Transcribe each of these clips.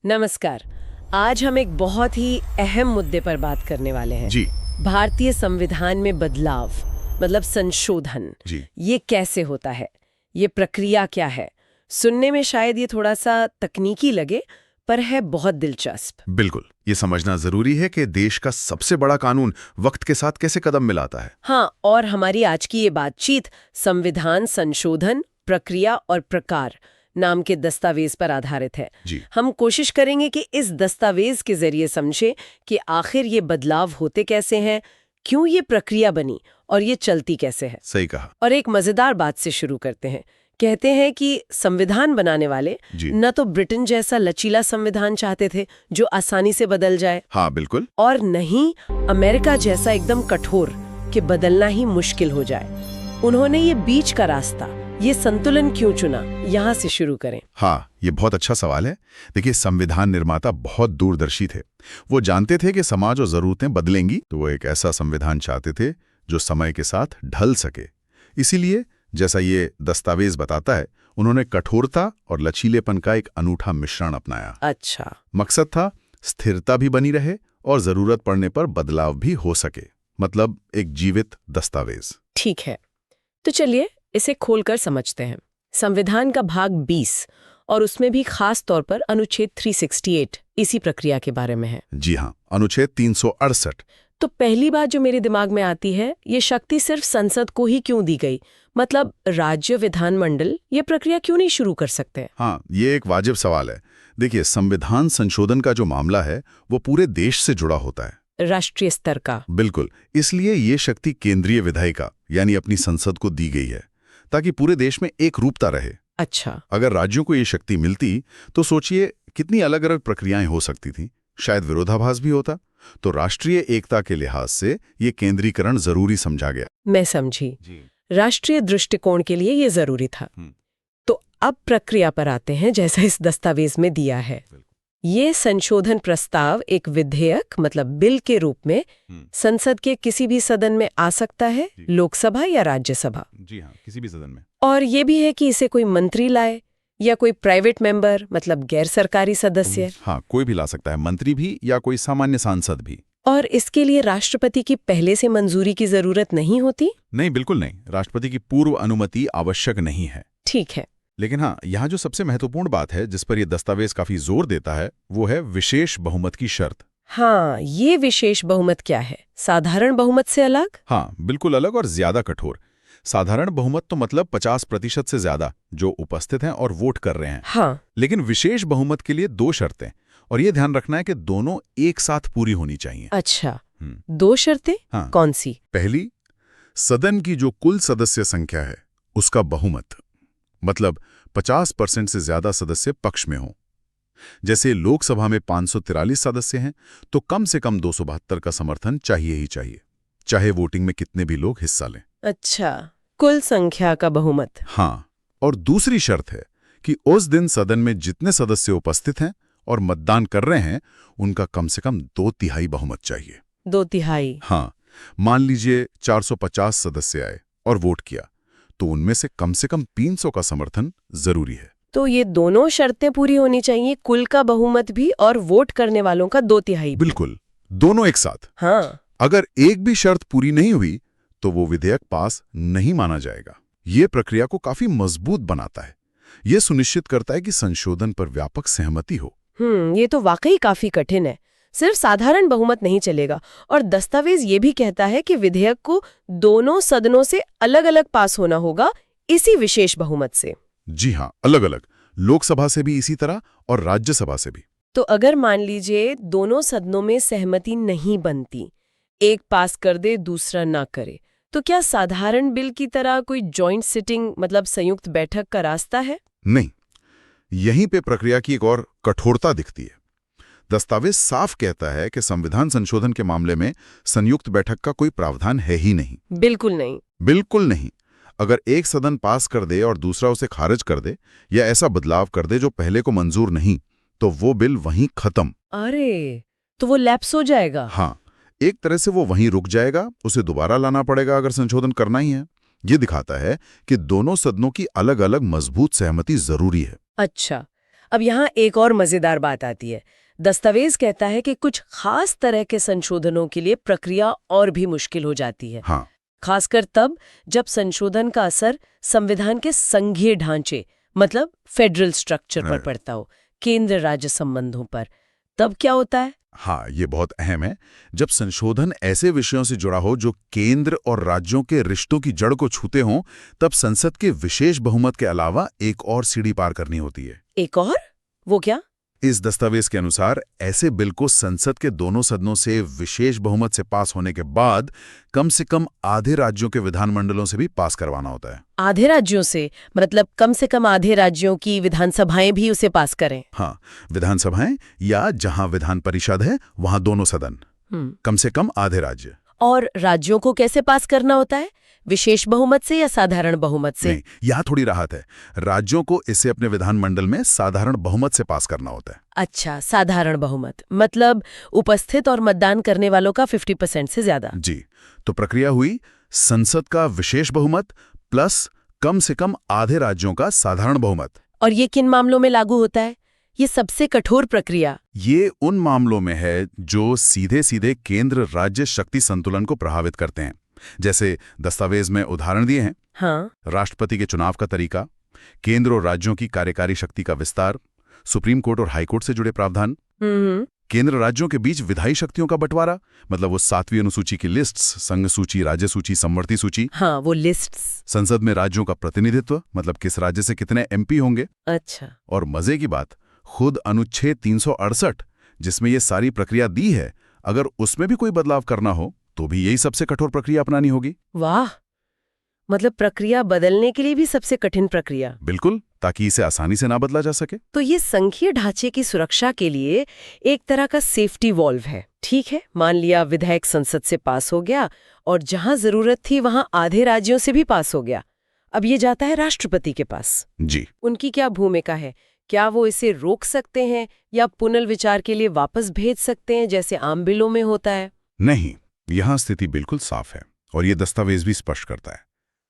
नमस्कार। आज हम एक बहुत ही अहम मुद्दे पर बात करने वाले हैं। जी। भारतीय संविधान में बदलाव, मतलब संशोधन। जी। ये कैसे होता है, ये प्रक्रिया क्या है? सुनने में शायद ये थोड़ा सा तकनीकी लगे, पर है बहुत दिलचस्प। बिल्कुल, ये समझना जरूरी है कि देश का सबसे बड़ा कानून वक्त के साथ कैसे कदम मिलाता है। हाँ, और हमारी आज की ये बातचीत संविधान संशोधन प्रक्रिया और प्रकार नाम के दस्तावेज पर आधारित है। जी। हम कोशिश करेंगे कि इस दस्तावेज के जरिए समझे कि आखिर ये बदलाव होते कैसे हैं, क्यों ये प्रक्रिया बनी और ये चलती कैसे है। सही कहा। और एक मजेदार बात से शुरू करते हैं। कहते हैं कि संविधान बनाने वाले जी। न तो ब्रिटेन जैसा लचीला संविधान चाहते थे जो आसानी से बदल जाए, हाँ बिल्कुल। और नहीं अमेरिका जैसा एकदम कठोर कि बदलना ही मुश्किल हो जाए। उन्होंने ये बीच का रास्ता, ये संतुलन क्यों चुना, यहाँ से शुरू करें। हाँ, ये बहुत अच्छा सवाल है। देखिए, संविधान निर्माता बहुत दूरदर्शी थे। वो जानते थे कि समाज और जरूरतें बदलेंगी, तो वो एक ऐसा संविधान चाहते थे जो समय के साथ ढल सके। इसीलिए जैसा ये दस्तावेज बताता है, उन्होंने कठोरता और लचीलेपन का एक अनूठा मिश्रण अपनाया। अच्छा। मकसद था स्थिरता भी बनी रहे और जरूरत पड़ने पर बदलाव भी हो सके, मतलब एक जीवित दस्तावेज। ठीक है, तो चलिए इसे खोलकर समझते हैं। संविधान का भाग 20 और उसमें भी खास तौर पर अनुच्छेद 368 इसी प्रक्रिया के बारे में है। जी हाँ, अनुच्छेद 368। तो पहली बात जो मेरे दिमाग में आती है, ये शक्ति सिर्फ संसद को ही क्यों दी गई? मतलब राज्य विधानमंडल ये प्रक्रिया क्यों नहीं शुरू कर सकते? हाँ, ये एक वाजिब सवाल है। देखिए, संविधान संशोधन का जो मामला है वो पूरे देश से जुड़ा होता है, राष्ट्रीय स्तर का। बिल्कुल। इसलिए ये शक्ति केंद्रीय विधायिका यानी अपनी संसद को दी गई है, ताकि पूरे देश में एक रूपता रहे। अच्छा। अगर राज्यों को ये शक्ति मिलती तो सोचिए कितनी अलग अलग प्रक्रियाएं हो सकती थीं, शायद विरोधाभास भी होता। तो राष्ट्रीय एकता के लिहाज से ये केंद्रीकरण जरूरी समझा गया। मैं समझी। जी। राष्ट्रीय दृष्टिकोण के लिए ये जरूरी था। तो अब प्रक्रिया पर आते हैं, जैसा इस दस्तावेज में दिया है। ये संशोधन प्रस्ताव एक विधेयक मतलब बिल के रूप में संसद के किसी भी सदन में आ सकता है, लोकसभा या राज्यसभा। जी हाँ, किसी भी सदन में। और ये भी है कि इसे कोई मंत्री लाए या कोई प्राइवेट मेंबर मतलब गैर सरकारी सदस्य। हाँ, कोई भी ला सकता है, मंत्री भी या कोई सामान्य सांसद भी। और इसके लिए राष्ट्रपति की पहले से मंजूरी की जरूरत नहीं होती? नहीं, बिल्कुल नहीं। राष्ट्रपति की पूर्व अनुमति आवश्यक नहीं है। ठीक है। लेकिन हाँ, यहाँ जो सबसे महत्वपूर्ण बात है जिस पर यह दस्तावेज काफी जोर देता है, वो है विशेष बहुमत की शर्त। हाँ, ये विशेष बहुमत क्या है? साधारण बहुमत से अलग? हाँ, बिल्कुल अलग और ज्यादा कठोर। साधारण बहुमत तो मतलब 50% से ज्यादा जो उपस्थित हैं और वोट कर रहे हैं। हाँ। लेकिन विशेष बहुमत के लिए 2 शर्तें, और ये ध्यान रखना है कि दोनों एक साथ पूरी होनी चाहिए। अच्छा, 2 शर्तें? हाँ। कौन सी? पहली, सदन की जो कुल सदस्य संख्या है उसका बहुमत, मतलब 50% से ज्यादा सदस्य पक्ष में हो। जैसे लोकसभा में 543 सदस्य हैं तो कम से कम 272 का समर्थन चाहिए ही चाहिए, चाहे वोटिंग में कितने भी लोग हिस्सा लें। अच्छा, कुल संख्या का बहुमत। हाँ, और दूसरी शर्त है कि उस दिन सदन में जितने सदस्य उपस्थित हैं और मतदान कर रहे हैं उनका कम से कम 2/3 बहुमत चाहिए। 2/3? हाँ, मान लीजिए 450 सदस्य आए और वोट किया, तो उनमें से कम 300 का समर्थन जरूरी है। तो ये दोनों शर्तें पूरी होनी चाहिए, कुल का बहुमत भी और वोट करने वालों का 2/3 भी। बिल्कुल, दोनों एक साथ। हाँ। अगर एक भी शर्त पूरी नहीं हुई तो वो विधेयक पास नहीं माना जाएगा। ये प्रक्रिया को काफी मजबूत बनाता है। ये सुनिश्चित करता है कि संशोधन पर व्यापक सहमति हो। ये तो वाकई काफी कठिन है। सिर्फ साधारण बहुमत नहीं चलेगा। और दस्तावेज ये भी कहता है कि विधेयक को दोनों सदनों से अलग अलग पास होना होगा, इसी विशेष बहुमत से। जी हाँ, अलग अलग, लोकसभा से भी इसी तरह और राज्यसभा से भी। तो अगर मान लीजिए दोनों सदनों में सहमति नहीं बनती, एक पास कर दे दूसरा ना करे, तो क्या साधारण बिल की तरह कोई जॉइंट सिटिंग मतलब संयुक्त बैठक का रास्ता है? नहीं, यहीं पे प्रक्रिया की एक और कठोरता दिखती है। दस्तावेज साफ कहता है कि संविधान संशोधन के मामले में संयुक्त बैठक का कोई प्रावधान है ही नहीं। बिल्कुल नहीं। बिल्कुल नहीं। अगर एक सदन पास कर दे और दूसरा उसे खारिज कर दे या ऐसा बदलाव कर दे जो पहले को मंजूर नहीं, तो वो बिल वहीं खत्म। अरे, तो वो लैप्स हो जाएगा। हाँ, एक तरह से वो वहीं रुक जाएगा, उसे दोबारा लाना पड़ेगा अगर संशोधन करना ही है। ये दिखाता है कि दोनों सदनों की अलग अलग मजबूत सहमति जरूरी है। अच्छा, अब यहाँ एक और मजेदार बात आती है। दस्तावेज कहता है कि कुछ खास तरह के संशोधनों के लिए प्रक्रिया और भी मुश्किल हो जाती है। हाँ, खासकर तब जब संशोधन का असर संविधान के संघीय ढांचे मतलब फेडरल स्ट्रक्चर पर पड़ता हो, केंद्र राज्य संबंधों पर। तब क्या होता है? हाँ, ये बहुत अहम है। जब संशोधन ऐसे विषयों से जुड़ा हो जो केंद्र और राज्यों के रिश्तों की जड़ को छूते हों, तब संसद के विशेष बहुमत के अलावा एक और सीढ़ी पार करनी होती है। एक और? वो क्या? इस दस्तावेज के अनुसार ऐसे बिल को संसद के दोनों सदनों से विशेष बहुमत से पास होने के बाद कम से कम आधे राज्यों के विधानमंडलों से भी पास करवाना होता है। आधे राज्यों से मतलब कम से कम आधे राज्यों की विधानसभाएं भी उसे पास करें? हाँ, विधानसभाएं या जहां विधान परिषद है वहां दोनों सदन, कम से कम आधे राज्य। और राज्यों को कैसे पास करना होता है? विशेष बहुमत से या साधारण बहुमत से? नहीं, यहाँ थोड़ी राहत है। राज्यों को इसे अपने विधानमंडल में साधारण बहुमत से पास करना होता है। अच्छा, साधारण बहुमत मतलब उपस्थित और मतदान करने वालों का 50% से ज्यादा। जी, तो प्रक्रिया हुई संसद का विशेष बहुमत प्लस कम से कम आधे राज्यों का साधारण बहुमत। और ये किन मामलों में लागू होता है? ये सबसे कठोर प्रक्रिया ये उन मामलों में है जो सीधे सीधे केंद्र राज्य शक्ति संतुलन को प्रभावित करते हैं। जैसे दस्तावेज में उदाहरण दिए हैं। हाँ, राष्ट्रपति के चुनाव का तरीका, केंद्र और राज्यों की कार्यकारी शक्ति का विस्तार, सुप्रीम कोर्ट और हाई कोर्ट से जुड़े प्रावधान, केंद्र राज्यों के बीच विधायी शक्तियों का बंटवारा, मतलब वो 7वीं अनुसूची की लिस्ट्स, संघ सूची, राज्य सूची, समवर्ती सूची। हाँ, वो लिस्ट्स। संसद में राज्यों का प्रतिनिधित्व, मतलब किस राज्य से कितने एमपी होंगे। अच्छा। और मजे की बात, खुद अनुच्छेद 368 जिसमें ये सारी प्रक्रिया दी है, अगर उसमें भी कोई बदलाव करना हो तो भी यही सबसे कठोर प्रक्रिया अपनानी होगी। वाह, मतलब प्रक्रिया बदलने के लिए भी सबसे कठिन प्रक्रिया। बिल्कुल, ताकि इसे आसानी से ना बदला जा सके। तो ये संघीय ढांचे की सुरक्षा के लिए एक तरह का सेफ्टी वॉल्व है। ठीक है, मान लिया विधेयक संसद से पास हो गया और जहां जरूरत थी वहां आधे राज्यों से भी पास हो गया। अब ये जाता है राष्ट्रपति के पास। जी, उनकी क्या भूमिका है? क्या वो इसे रोक सकते हैं या पुनर्विचार के लिए वापस भेज सकते हैं जैसे आम बिलों में होता है? नहीं, यहाँ स्थिति बिल्कुल साफ है और ये दस्तावेज भी स्पष्ट करता है।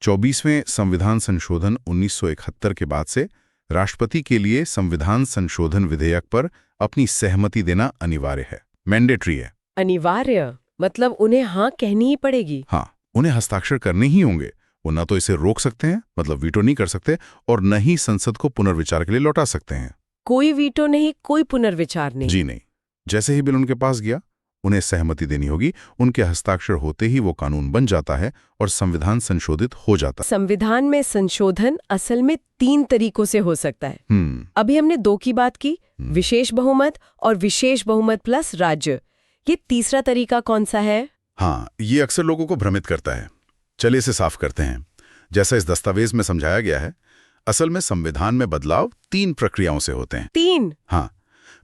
24वें संविधान संशोधन 1971 के बाद से राष्ट्रपति के लिए संविधान संशोधन विधेयक पर अपनी सहमति देना अनिवार्य है, मैंडेटरी है। अनिवार्य मतलब उन्हें हाँ कहनी ही पड़ेगी? हाँ, उन्हें हस्ताक्षर करने ही होंगे। वो न तो इसे रोक सकते हैं, मतलब वीटो नहीं कर सकते, और न ही संसद को पुनर्विचार के लिए लौटा सकते हैं। कोई वीटो नहीं, कोई पुनर्विचार नहीं? जी नहीं। जैसे ही बिल उनके पास गया, उन्हें सहमति देनी होगी। उनके हस्ताक्षर होते ही वो कानून बन जाता है और संविधान संशोधित हो जाता है। संविधान में संशोधन असल में 3 तरीकों से हो सकता है। अभी हमने 2 की बात की, विशेष बहुमत और विशेष बहुमत प्लस राज्य। ये तीसरा तरीका कौन सा है? हाँ, ये अक्सर लोगों को भ्रमित करता है। चलिए इसे साफ करते हैं। जैसा इस दस्तावेज में समझाया गया है, असल में संविधान में बदलाव 3 प्रक्रियाओं से होते हैं। 3? हाँ,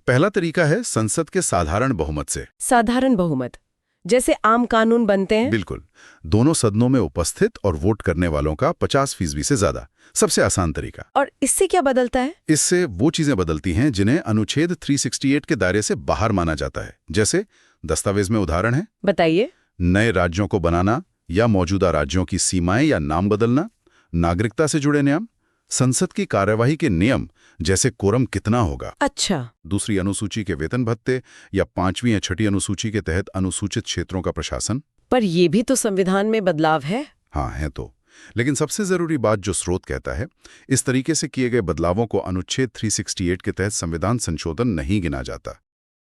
पहला तरीका है संसद के साधारण बहुमत से। साधारण बहुमत जैसे आम कानून बनते हैं? बिल्कुल, दोनों सदनों में उपस्थित और वोट करने वालों का 50% से ज्यादा, सबसे आसान तरीका। और इससे क्या बदलता है? इससे वो चीजें बदलती हैं जिन्हें अनुच्छेद 368 के दायरे से बाहर माना जाता है। जैसे दस्तावेज में उदाहरण है, बताइए। नए राज्यों को बनाना या मौजूदा राज्यों की सीमाएं या नाम बदलना, नागरिकता से जुड़े नियम, संसद की कार्यवाही के नियम जैसे कोरम कितना होगा। अच्छा। दूसरी अनुसूची के वेतन भत्ते या 5वीं या 6ठी अनुसूची के तहत अनुसूचित क्षेत्रों का प्रशासन। पर ये भी तो संविधान में बदलाव है। हाँ, है तो। लेकिन सबसे जरूरी बात जो स्रोत कहता है, इस तरीके से किए गए बदलावों को अनुच्छेद 368 के तहत संविधान संशोधन नहीं गिना जाता।